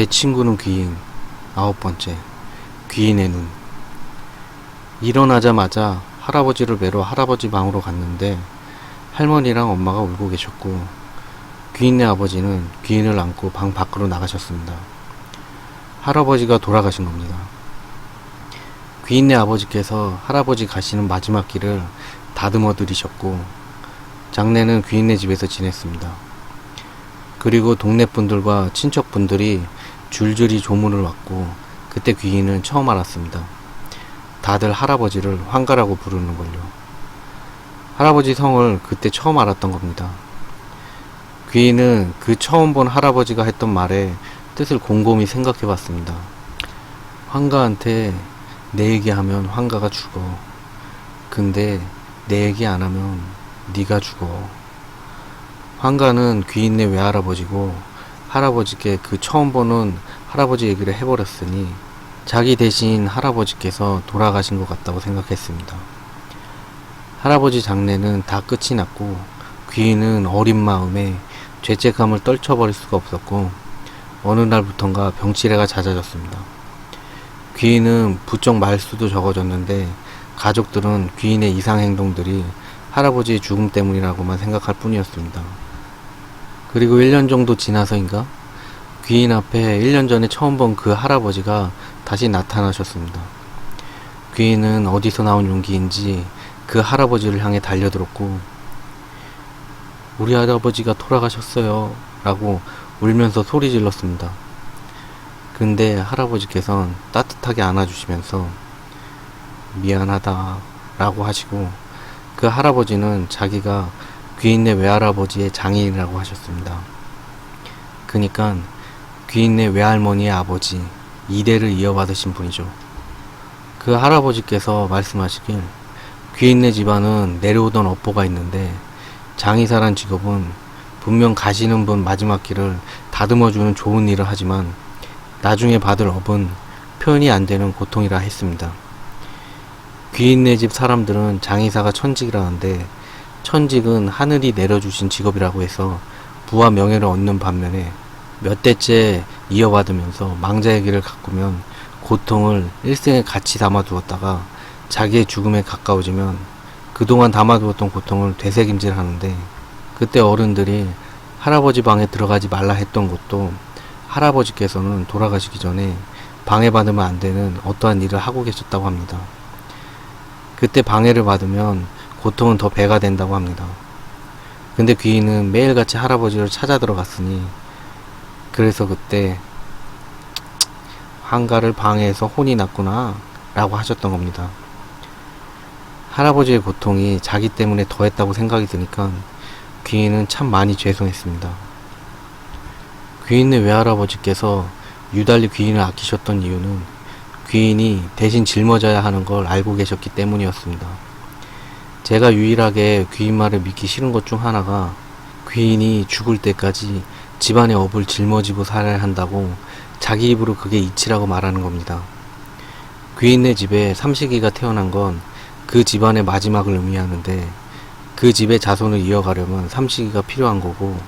내 친구는 귀인. 9번째, 귀인의 눈. 일어나자마자 할아버지를 뵈러 할아버지 방으로 갔는데 할머니랑 엄마가 울고 계셨고, 귀인네 아버지는 귀인을 안고 방 밖으로 나가셨습니다. 할아버지가 돌아가신 겁니다. 귀인네 아버지께서 할아버지 가시는 마지막 길을 다듬어 드리셨고, 장례는 귀인네 집에서 지냈습니다. 그리고 동네 분들과 친척분들이 줄줄이 조문을 왔고, 그때 귀인은 처음 알았습니다. 다들 할아버지를 환가라고 부르는 걸요. 할아버지 성을 그때 처음 알았던 겁니다. 귀인은 그 처음 본 할아버지가 했던 말에 뜻을 곰곰이 생각해 봤습니다. 환가한테 내 얘기하면 환가가 죽어. 근데 내 얘기 안 하면 네가 죽어. 환가는 귀인네 외할아버지고, 할아버지께 그 처음 보는 할아버지 얘기를 해버렸으니 자기 대신 할아버지께서 돌아가신 것 같다고 생각했습니다. 할아버지 장례는 다 끝이 났고, 귀인은 어린 마음에 죄책감을 떨쳐버릴 수가 없었고, 어느 날부턴가 병치레가 잦아졌습니다. 귀인은 부쩍 말수도 적어졌는데, 가족들은 귀인의 이상 행동들이 할아버지의 죽음 때문이라고만 생각할 뿐이었습니다. 그리고 1년 정도 지나서인가 귀인 앞에 1년 전에 처음 본 그 할아버지가 다시 나타나셨습니다. 귀인은 어디서 나온 용기인지 그 할아버지를 향해 달려들었고, 우리 할아버지가 돌아가셨어요 라고 울면서 소리 질렀습니다. 근데 할아버지께서는 따뜻하게 안아주시면서 미안하다 라고 하시고, 그 할아버지는 자기가 귀인네 외할아버지의 장인이라고 하셨습니다. 그니까 귀인네 외할머니의 아버지 2대를 이어받으신 분이죠. 그 할아버지께서 말씀하시길, 귀인네 집안은 내려오던 업보가 있는데 장의사란 직업은 분명 가시는 분 마지막 길을 다듬어주는 좋은 일을 하지만 나중에 받을 업은 표현이 안 되는 고통이라 했습니다. 귀인네 집 사람들은 장의사가 천직이라는데, 천직은 하늘이 내려주신 직업이라고 해서 부와 명예를 얻는 반면에 몇 대째 이어받으면서 망자의 길을 가꾸면 고통을 일생에 같이 담아두었다가 자기의 죽음에 가까워지면 그동안 담아두었던 고통을 되새김질 하는데, 그때 어른들이 할아버지 방에 들어가지 말라 했던 것도 할아버지께서는 돌아가시기 전에 방해받으면 안 되는 어떠한 일을 하고 계셨다고 합니다. 그때 방해를 받으면 고통은 더 배가 된다고 합니다. 근데 귀인은 매일같이 할아버지를 찾아 들어갔으니, 그래서 그때 환가를 방해해서 혼이 났구나 라고 하셨던 겁니다. 할아버지의 고통이 자기 때문에 더했다고 생각이 드니까 귀인은 참 많이 죄송했습니다. 귀인의 외할아버지께서 유달리 귀인을 아끼셨던 이유는 귀인이 대신 짊어져야 하는 걸 알고 계셨기 때문이었습니다. 제가 유일하게 귀인 말을 믿기 싫은 것 중 하나가, 귀인이 죽을 때까지 집안의 업을 짊어지고 살아야 한다고 자기 입으로 그게 이치라고 말하는 겁니다. 귀인네 집에 삼식이가 태어난 건 그 집안의 마지막을 의미하는데, 그 집의 자손을 이어가려면 삼식이가 필요한 거고,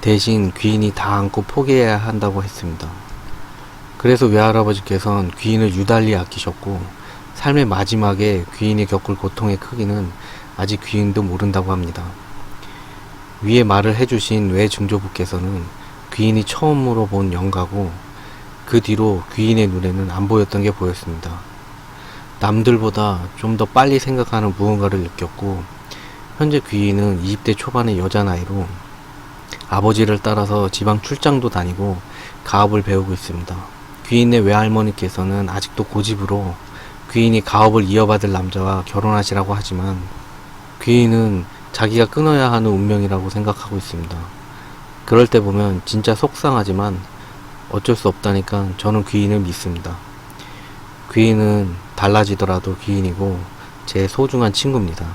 대신 귀인이 다 안고 포기해야 한다고 했습니다. 그래서 외할아버지께서는 귀인을 유달리 아끼셨고, 삶의 마지막에 귀인이 겪을 고통의 크기는 아직 귀인도 모른다고 합니다. 위에 말을 해주신 외증조부께서는 귀인이 처음으로 본 영가고, 그 뒤로 귀인의 눈에는 안 보였던 게 보였습니다. 남들보다 좀 더 빨리 생각하는 무언가를 느꼈고, 현재 귀인은 20대 초반의 여자 나이로 아버지를 따라서 지방 출장도 다니고 가업을 배우고 있습니다. 귀인의 외할머니께서는 아직도 고집으로 귀인이 가업을 이어받을 남자와 결혼하시라고 하지만, 귀인은 자기가 끊어야 하는 운명이라고 생각하고 있습니다. 그럴 때 보면 진짜 속상하지만 어쩔 수 없다니까 저는 귀인을 믿습니다. 귀인은 달라지더라도 귀인이고 제 소중한 친구입니다.